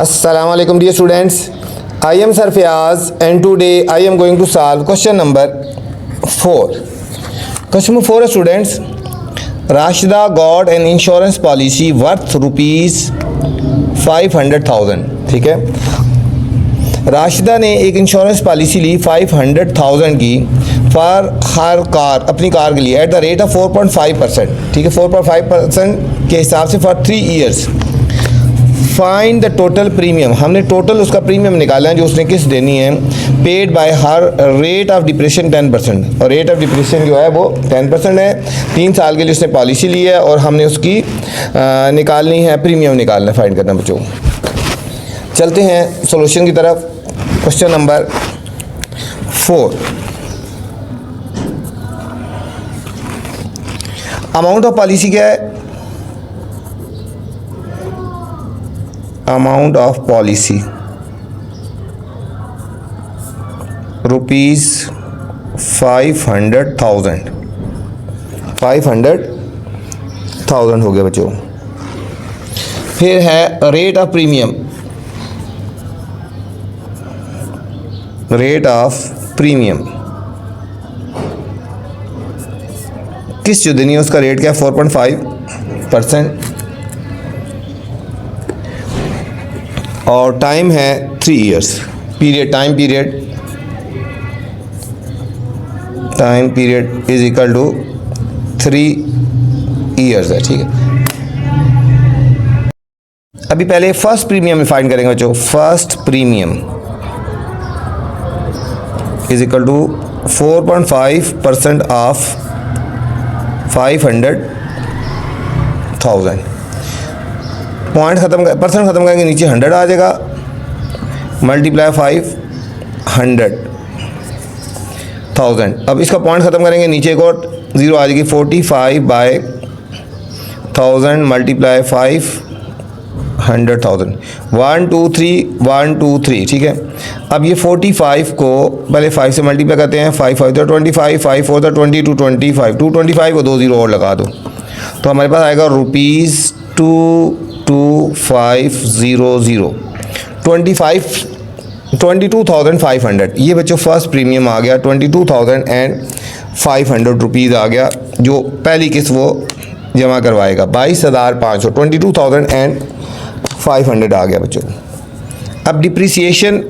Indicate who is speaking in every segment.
Speaker 1: Assalamu alaikum dear students. I am Sir Fayaz and today I am going to solve question number 4. Question number 4 students. Rashida got an insurance policy worth rupees 500,000. ठीक है, राशिदा ने एक insurance policy ली 500,000 की for her car, अपनी car के लिए at the rate of 4.5%. ठीक है, 4.5% के हिसाब से for 3 years. Find the total premium. हमने टोटल उसका प्रीमियम निकाला है जो उसने किस्त देनी है. Paid by her rate of depression 10%. और रेट ऑफ डिप्रेशन जो है वो 10% है. 3 साल के लिए उसने पॉलिसी ली है और हमने उसकी निकालनी है, प्रीमियम निकालना, फाइंड करना बच्चों. चलते हैं सॉल्यूशन की तरफ. Question number 4. Amount of policy क्या है? Amount of policy rupees 500,000. 500,000 हो गया बच्चों. फिर है rate of premium. Rate of premium किस जो देनी है उसका रेट क्या है? 4.5%. और टाइम है 3 years. Period, time period is equal to 3 years है. ठीक है, अभी पहले फर्स्ट प्रीमियम फाइंड करेंगे बच्चों. First premium is equal to 4.5% of 500,000. Point खत्म, परसेंट खत्म करेंगे, नीचे 100 आ जाएगा. मल्टीप्लाई 500,000. अब इसका पॉइंट ख़त्म करेंगे, नीचे एक और 0 आ जाएगी. 45/1000 मल्टीप्लाई 500,000. 1 2 3 1 2 3. ठीक है, अब ये 45 को पहले 5 से मल्टीप्लाई करते हैं. 5 5 25, 5 4 20 225. 225 को 2 0 और लगा दो तो हमारे पास आएगा रुपीज़ 22,500. 22,500. ये बच्चों फर्स्ट प्रीमियम आ गया. 22,500 रुपीज़ आ गया जो पहली किस्त वो जमा करवाएगा. 22,500. 22,500 आ गया बच्चों. अब डिप्रिसिएशन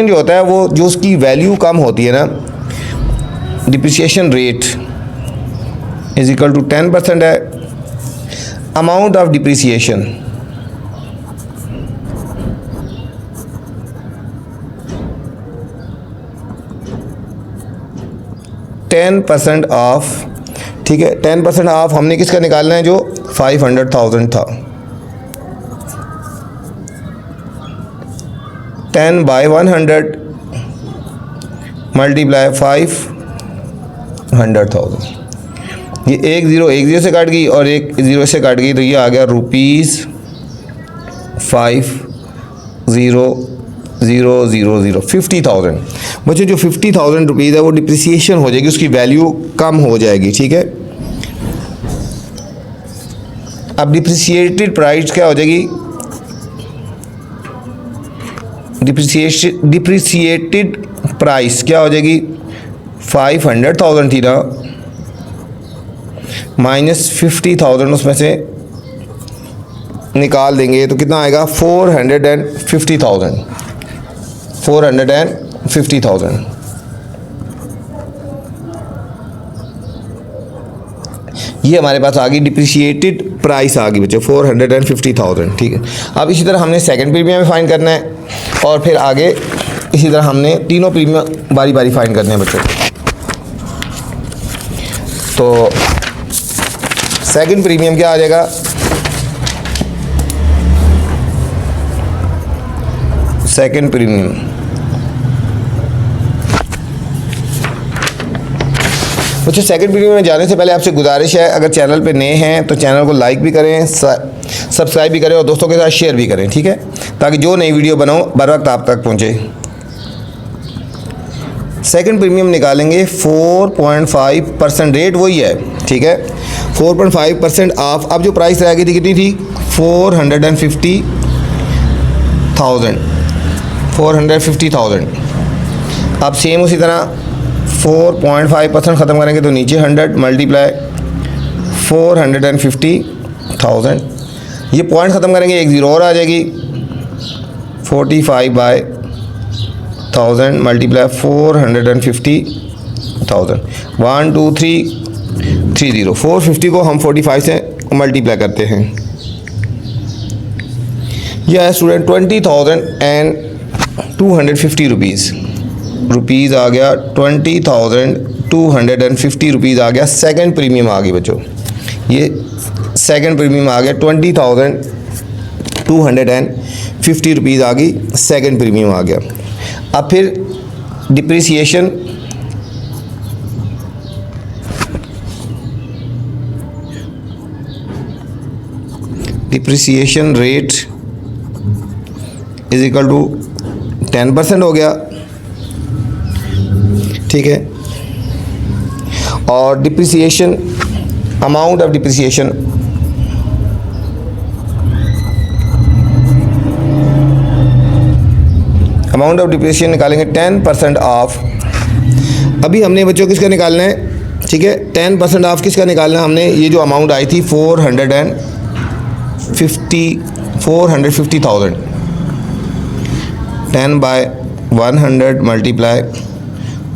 Speaker 1: जो होता है वो जो उसकी वैल्यू कम होती है ना, depreciation rate is equal to 10% है. Amount of depreciation %10 of. ठीक है, 10% ऑफ हमने किसका निकालना है? जो 500,000 था. 10/100 मल्टीप्लाई 500,000. ये एक ज़ीरो से काट गई और एक 0 से काट गई तो ये आ गया रुपीज़ 5,000. 50,000. बच्चों जो 50,000 रुपीज़ है वो डिप्रिसिएशन हो जाएगी, उसकी वैल्यू कम हो जाएगी. ठीक है, अब डिप्रिसिएटेड प्राइस क्या हो जाएगी? डिप्रिसिएटेड प्राइस क्या हो जाएगी? 500,000 थी ना, माइनस 50,000 उसमें से निकाल देंगे तो कितना आएगा? 450,000. 450,000. ये हमारे पास आ गई डिप्रिसिएटेड प्राइस आ गई बच्चों 450,000. ठीक है, अब इसी तरह हमने सेकंड प्रीमियम फाइंड करना है और फिर आगे इसी तरह हमने तीनों प्रीमियम बारी बारी फाइंड करने हैं बच्चों. तो सेकंड प्रीमियम क्या आ जाएगा? सेकंड प्रीमियम बच्चों, सेकंड प्रीमियम में जाने से पहले आपसे गुजारिश है, अगर चैनल पे नए हैं तो चैनल को लाइक भी करें, सब्सक्राइब भी करें और दोस्तों के साथ शेयर भी करें. ठीक है, ताकि जो नई वीडियो बनाऊं बर वक्त आप तक पहुंचे. सेकंड प्रीमियम निकालेंगे 4.5%. रेट वही है. ठीक है, 4.5% ऑफ। अब जो प्राइस रह गई थी कितनी थी? 450,000। अब सेम उसी तरह 4.5% ख़त्म करेंगे तो नीचे 100 मल्टीप्लाई 450,000। ये पॉइंट ख़त्म करेंगे, एक ज़ीरो और आ जाएगी, 45/1000 मल्टीप्लाई 450,000। 1 2 3 30। 450 को हम 45 से मल्टीप्लाई करते हैं। यह है स्टूडेंट 20,250 रुपीज़ आ गया। 20,250 रुपीज़ आ गया। सेकंड प्रीमियम आ गई बच्चों, ये सेकंड प्रीमियम आ गया। 20,250 रुपीज़ आ गई, सेकंड प्रीमियम आ गया। अब फिर depreciation, depreciation rate is equal to 10% हो गया, ठीक है। और depreciation, amount of depreciation, amount of depreciation निकालेंगे 10% ऑफ। अभी हमने बच्चों किसका निकालना है, ठीक है, 10% ऑफ किसका निकालना है हमने? ये जो अमाउंट आई थी 450,000, 10/100 मल्टीप्लाई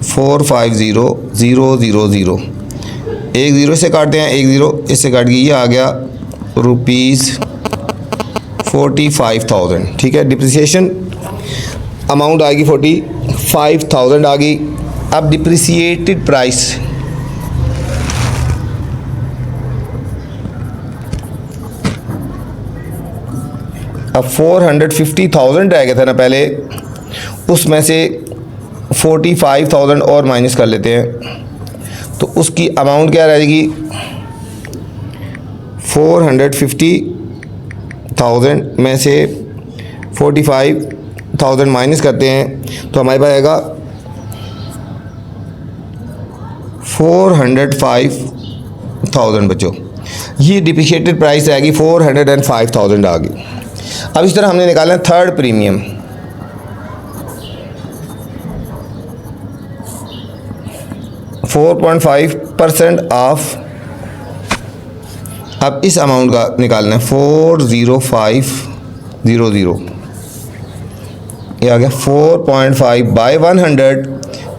Speaker 1: 450,000। एक ज़ीरो से काटते हैं, एक ज़ीरो इससे काट गई, ये आ गया ₹45,000, ठीक है। डिप्रिसिएशन अमाउंट आएगी 45,000 आ गई। अब डिप्रिसिएटेड प्राइस, अब 450,000 रह गया था ना पहले, उसमें से 45,000 और माइनस कर लेते हैं तो उसकी अमाउंट क्या रहेगी? 450,000 में से 45,000 माइनस करते हैं तो हमारे पास आएगा 405,000 बच्चों। ये डिप्रिशिएटेड प्राइस आएगी 405,000 आ गई। अब इस तरह हमने निकाला थर्ड प्रीमियम। %4.5 ऑफ। अब इस अमाउंट का निकालना है 40500, ये आ गया 4.5/100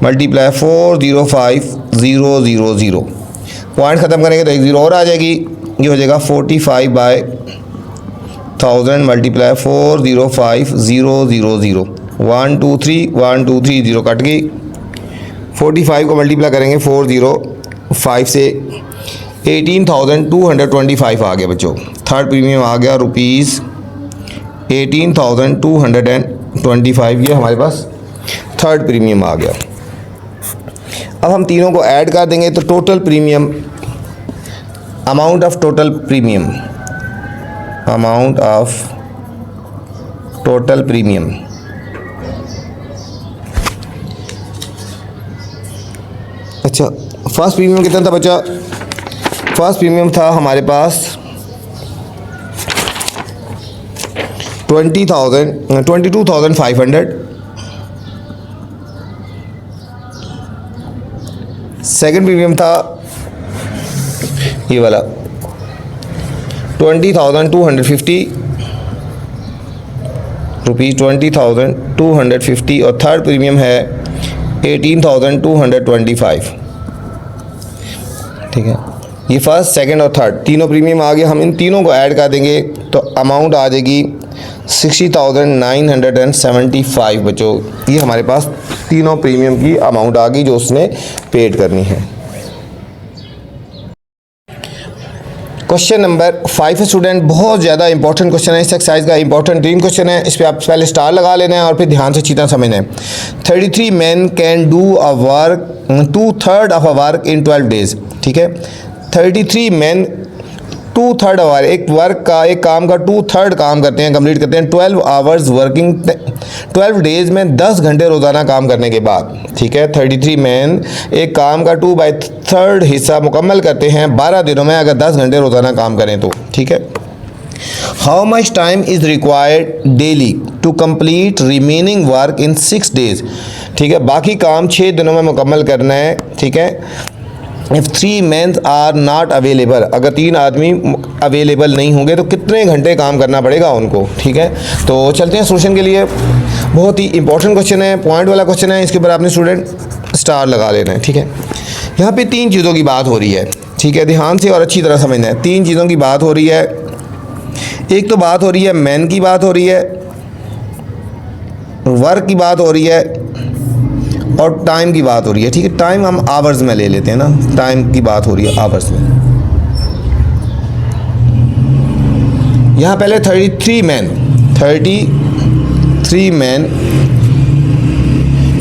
Speaker 1: मल्टीप्लाई 405,000। पॉइंट ख़त्म करेंगे तो एक ज़ीरो और आ जाएगी, ये हो जाएगा 45/1000 मल्टीप्लाई 405,000। 1 2 3 1 2 3 0 कट गई। 45 को मल्टीप्लाई करेंगे 405 से, 18,225 आ गया बच्चों। थर्ड प्रीमियम आ गया ₹18,225, ये हमारे पास थर्ड प्रीमियम आ गया। अब हम तीनों को ऐड कर देंगे तो total premium, amount of total premium, amount of total premium, अच्छा फर्स्ट प्रीमियम कितना था बच्चा? फर्स्ट प्रीमियम था हमारे पास 22,500। सेकंड प्रीमियम था ये वाला 20,250 रुपीज़, 20,250। और थर्ड प्रीमियम है 18,225, ठीक है। ये फर्स्ट, सेकंड और थर्ड तीनों प्रीमियम आ गए। हम इन तीनों को ऐड कर देंगे तो अमाउंट आ जाएगी 60,975 बच्चों। ये हमारे पास तीनों प्रीमियम की अमाउंट आ गई जो उसने पेड करनी है। क्वेश्चन नंबर 5 स्टूडेंट, बहुत ज़्यादा इंपॉर्टेंट क्वेश्चन है, इस एक्सरसाइज का इंपॉर्टेंट ड्रीम क्वेश्चन है। इस पर आप पहले स्टार लगा लेना है और फिर ध्यान से अच्छी तरह समझना है। 33 men can do a work 2/3 of a work in 12 days, ठीक है। 33 men 2/3 आवर, एक वर्क का, एक काम का 2/3 काम करते हैं, कंप्लीट करते हैं 12 आवर्स वर्किंग, 12 डेज में 10 घंटे रोज़ाना काम करने के बाद, ठीक है। 33 मैन एक काम का 2/3 हिस्सा मुकम्मल करते हैं 12 दिनों में, अगर 10 घंटे रोज़ाना काम करें तो, ठीक है। How much time is required daily to complete remaining work in 6 days, ठीक है। बाकी काम 6 दिनों में मुकम्मल करना है, ठीक है। If 3 mens are not available, अगर 3 आदमी अवेलेबल नहीं होंगे तो कितने घंटे काम करना पड़ेगा उनको, ठीक है। तो चलते हैं सोल्यूशन के लिए। बहुत ही इंपॉर्टेंट क्वेश्चन है, पॉइंट वाला क्वेश्चन है, इसके ऊपर आपने स्टूडेंट स्टार लगा लेना है, ठीक है। यहाँ पे 3 चीज़ों की बात हो रही है, ठीक है, ध्यान से और अच्छी तरह समझना है। 3 चीज़ों की बात हो रही है। एक तो बात हो रही है मैन की बात हो रही है, वर्क की बात हो रही है और टाइम की बात हो रही है, ठीक है। टाइम हम आवर्स में ले लेते हैं ना, टाइम की बात हो रही है आवर्स में। यहाँ पहले 33 man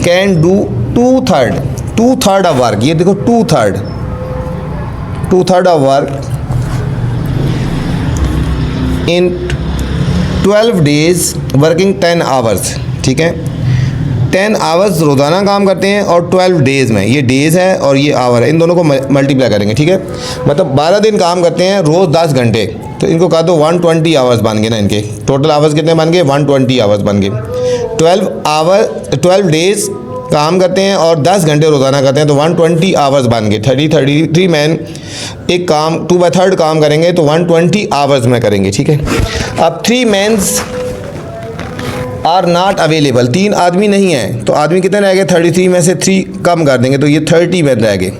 Speaker 1: can do 2/3 of work, ये देखो 2/3 of work in 12 days working 10 hours, ठीक है। 10 आवर्स रोज़ाना काम करते हैं और 12 डेज़ में, ये डेज़ है और ये आवर है, इन दोनों को मल्टीप्लाई करेंगे, ठीक है। मतलब 12 दिन काम करते हैं, रोज़ 10 घंटे, तो इनको कहा दो 120 आवर्स बन गए ना, इनके टोटल आवर्स कितने बन गए, 120 आवर्स बन गए। 12 डेज़ काम करते हैं और 10 घंटे रोज़ाना करते हैं, तो 120 आवर्स बन गए। 33 मैन एक काम 2/3 काम करेंगे तो 120 आवर्स में करेंगे, ठीक है। अब 3 मेंस आर नॉट अवेलेबल, 3 आदमी नहीं हैं, तो आदमी कितने रह गए, 33 में से 3 कम कर देंगे तो ये 30 मैन रह गए।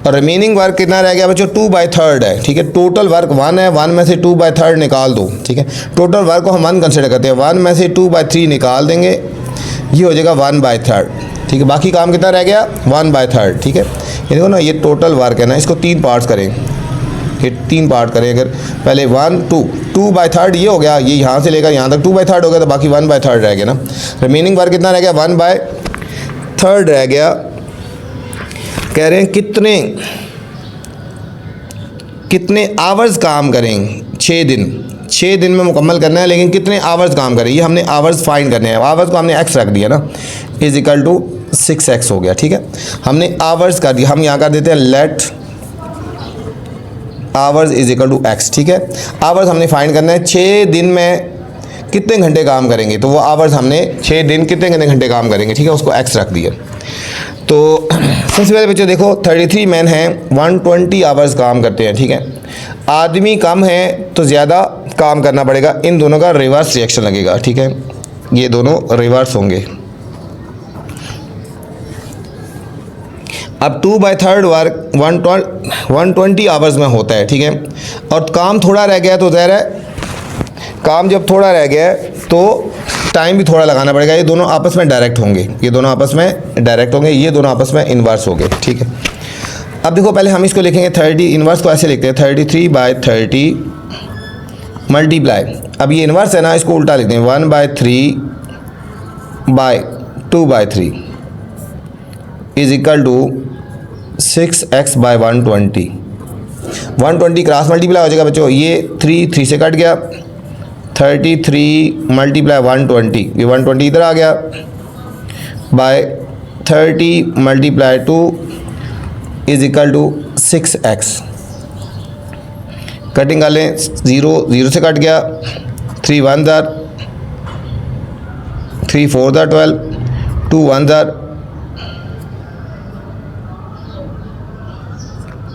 Speaker 1: और रिमेनिंग वर्क कितना रह गया बच्चों, 2/3 है, ठीक है। टोटल वर्क 1 है, 1 में से 2/3 निकाल दो, ठीक है। टोटल वर्क को हम 1 कंसिडर करते हैं, 1 में से 2/3 निकाल देंगे, ये हो जाएगा 1/3, ठीक है। बाकी काम कितना रह गया, 1/3, ठीक है। ये देखो ना, ये टोटल वर्क है ना, इसको 3 पार्ट्स करें, ये 3 पार्ट करें। अगर पहले 2/3 ये हो गया, ये यहाँ से लेकर यहाँ तक 2/3 हो गया, तो बाकी 1/3 रह गया ना। रिमेनिंग वर्क कितना रह गया, 1/3 रह गया। कह रहे हैं कितने आवर्स काम करें, 6 दिन में मुकम्मल करना है, लेकिन कितने आवर्स काम करें, ये हमने आवर्स फाइंड करने हैं। आवर्स को हमने x रख दिया ना, इज इक्वल टू 6x हो गया, ठीक है। हमने आवर्स कर दिया, हम यहाँ कर देते हैं let hours is equal to x, ठीक है। आवर्स हमने फाइंड करना है, 6 दिन में कितने घंटे काम करेंगे, तो वो आवर्स हमने 6 दिन कितने घंटे काम करेंगे, ठीक है, उसको x रख दिया। तो सबसे पहले बच्चों देखो 33 मैन हैं, 120 आवर्स काम करते हैं, ठीक है। आदमी कम है तो ज़्यादा काम करना पड़ेगा, इन दोनों का रिवर्स रिएक्शन लगेगा, ठीक है। ये दोनों रिवर्स होंगे। अब 2/3 वर्क 120 आवर्स में होता है, ठीक है। और काम थोड़ा रह गया तो ज़ाहिर है, काम जब थोड़ा रह गया तो टाइम भी थोड़ा लगाना पड़ेगा। ये दोनों आपस में डायरेक्ट होंगे, ये दोनों आपस में इन्वर्स होंगे, ठीक है। अब देखो पहले हम इसको लिखेंगे 30, इन्वर्स को ऐसे लिखते हैं 33/30 मल्टीप्लाई, अब ये इन्वर्स है ना, इसको उल्टा लिखते हैं 1/3/2/3 is equal to 6x/120। 120 cross multiply हो जाएगा बच्चों, ये 3 से कट गया, 33 मल्टीप्लाई 120, ये 120 इधर आ गया, by 30 multiply 2 is equal to 6x। Cutting कर लें, 0 से कट गया, 3 1 ज़ार, 3 4 ज़ार 12, 2 1 ज़ार,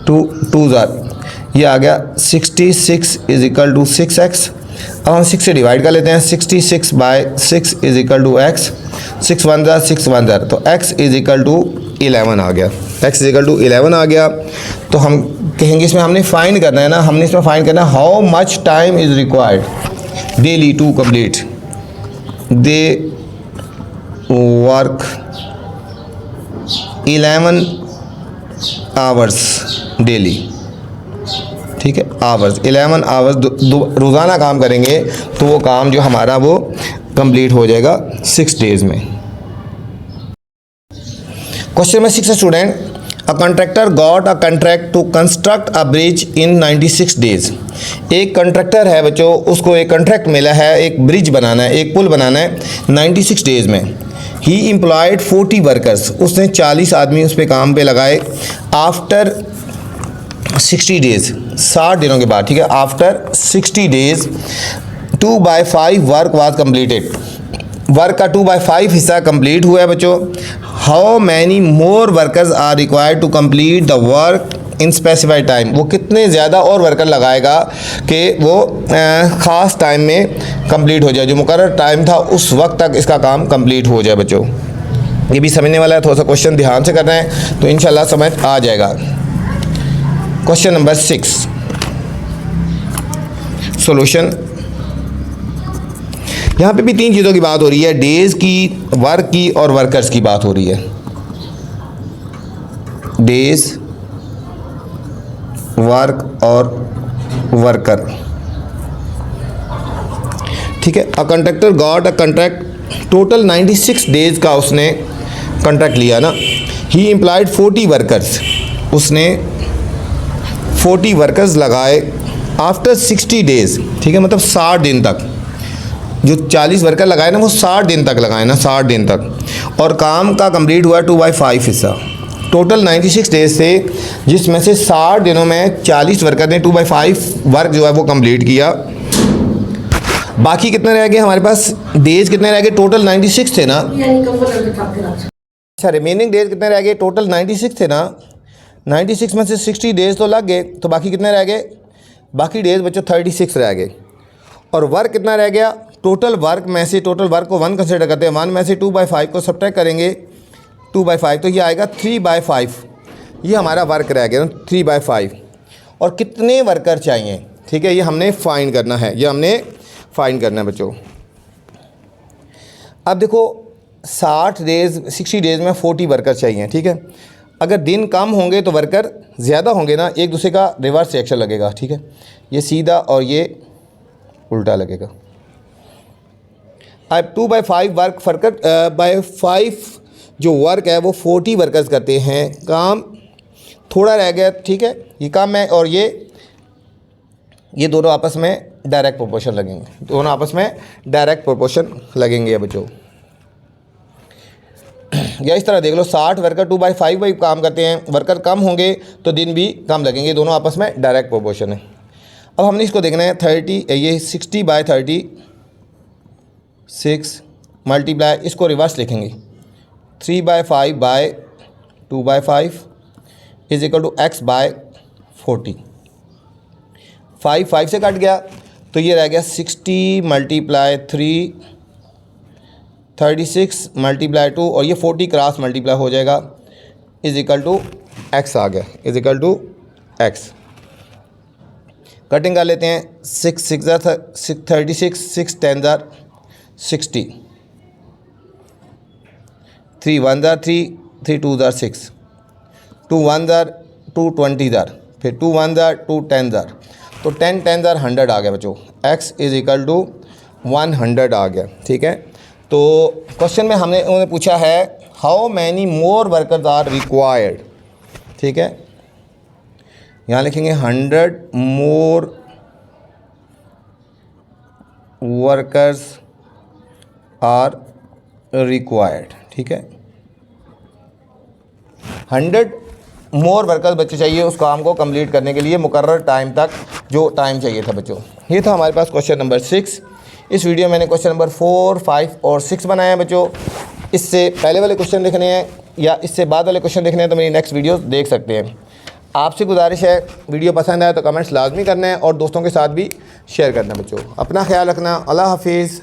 Speaker 1: 2 ज़ार, ये आ गया 66 इज इक्वल टू 6x। अब हम 6 से डिवाइड कर लेते हैं, 66/6 इज इक्वल टू x, 6 1 ज़ार 6 1 ज़ार, तो x इज इक्वल टू 11 आ गया, x इज इक्वल टू 11 आ गया। तो हम कहेंगे इसमें हमने फाइंड करना है ना, हमने इसमें फाइंड करना है how much time is required daily to complete the work 11 hours daily, ठीक है। आवर्स 11 आवर्स रोज़ाना काम करेंगे तो वो काम जो हमारा वो कंप्लीट हो जाएगा 6 डेज़ में। Question number 6 student, a contractor got a contract to construct a bridge in 96 days. एक कॉन्ट्रैक्टर है बच्चों, उसको एक कॉन्ट्रैक्ट मिला है एक ब्रिज बनाना है, एक पुल बनाना है 96 डेज़ में। ही एम्प्लॉयड 40 वर्कर्स, उसने 40 आदमी उस पर काम पे लगाए। आफ्टर 60 डेज़, 60 दिनों के बाद, ठीक है, after 60 days 2/5 work was completed. Work का 2/5 हिस्सा कंप्लीट हुआ है बच्चों। How many more workers are required to complete the work in specified time. वो कितने ज़्यादा और वर्कर लगाएगा कि वो ख़ास टाइम में कंप्लीट हो जाए, जो मुकर्रर टाइम था उस वक्त तक इसका काम कंप्लीट हो जाए बच्चों। ये भी समझने वाला है, थोड़ा सा क्वेश्चन ध्यान से करना है तो इंशाल्लाह समझ आ जाएगा। Question number 6 solution. यहाँ पे भी 3 चीज़ों की बात हो रही है, डेज़ की, वर्क की और वर्कर्स की बात हो रही है। डेज़, वर्क और वर्कर, ठीक है। अ contractor got a contract, total 96 days का उसने कॉन्ट्रैक्ट लिया ना। ही एम्प्लॉयड 40 वर्कर्स, उसने 40 वर्कर्स लगाए। आफ्टर 60 डेज़, ठीक है, मतलब 60 दिन तक, जो 40 वर्कर लगाए ना वो 60 दिन तक लगाए ना, 60 दिन तक। और काम का कंप्लीट हुआ 2/5 हिस्सा। टोटल 96 डेज थे, जिसमें से 60 दिनों में 40 वर्कर ने 2/5 वर्क जो है वो कंप्लीट किया। बाकी कितने रह गए हमारे पास डेज, कितने रह गए? टोटल 96 थे ना। अच्छा, रिमेनिंग डेज कितने रह गए? टोटल 96 थे ना। 96 में से 60 डेज तो लग गए, तो बाकी कितने रह गए? बाकी डेज बच्चों 36 रह गए। और वर्क कितना रह गया? टोटल वर्क में से, टोटल वर्क को 1 कंसिडर करते हैं, 1 में से 2/5 को सब्ट्रैक्ट करेंगे, 2/5 तो ये आएगा 3/5। ये हमारा वर्क रह गया ना 3/5। और कितने वर्कर चाहिए, ठीक है, ये हमने फाइंड करना है, ये हमने फाइंड करना है बच्चों। अब देखो 60 डेज़ में 40 वर्कर चाहिए, ठीक है। अगर दिन कम होंगे तो वर्कर ज़्यादा होंगे ना, एक दूसरे का रिवर्स रिएक्शन लगेगा, ठीक है। ये सीधा और ये उल्टा लगेगा। अब 2/5 वर्क वर्कर बाय 5 जो वर्क है वो 40 वर्कर्स करते हैं, काम थोड़ा रह गया, ठीक है, ये काम है। और ये दोनों आपस में डायरेक्ट प्रोपोर्शन लगेंगे, दोनों आपस में डायरेक्ट प्रोपोर्शन लगेंगे बच्चों। या इस तरह देख लो, 60 वर्कर 2/5 वही काम करते हैं, वर्कर कम होंगे तो दिन भी कम लगेंगे, दोनों आपस में डायरेक्ट प्रोपोर्शन है। अब हमने इसको देखना है 30, ये 60/36 मल्टीप्लाई, इसको रिवर्स लिखेंगे 3/5/2/5 इज इक्वल टू x/40। 5 से कट गया तो ये रह गया 60 × 3, 36 × 2 और ये 40 क्रॉस मल्टीप्लाई हो जाएगा, इज इक्वल टू x आ गया, is equal to x। Cutting कर लेते हैं, 6 6 36, 6 10 60, 3 1 3, 3 2 6, 2 1 2 20, फिर 2 1 2 10, तो 10 10 100 आ गया बच्चों। x इज इक्वल टू 100 आ गया, ठीक है। तो क्वेश्चन में उन्होंने पूछा है how many more workers are required, ठीक है। यहाँ लिखेंगे 100 मोर वर्कर्स आर रिक्वायर्ड, ठीक है। 100 मोर वर्कर्स बच्चे चाहिए उस काम को कंप्लीट करने के लिए, मुकर्रर टाइम तक जो टाइम चाहिए था बच्चों। ये था हमारे पास क्वेश्चन नंबर 6। इस वीडियो में मैंने क्वेश्चन नंबर 4, 5 और 6 बनाया है बच्चों। इससे पहले वाले क्वेश्चन देखने हैं या इससे बाद वाले क्वेश्चन देखने हैं तो मेरी नेक्स्ट वीडियो देख सकते हैं। आपसे गुजारिश है, वीडियो पसंद आए तो कमेंट्स लाजमी करना है और दोस्तों के साथ भी शेयर करना है बच्चों। अपना ख्याल रखना। अल्लाह हाफिज़।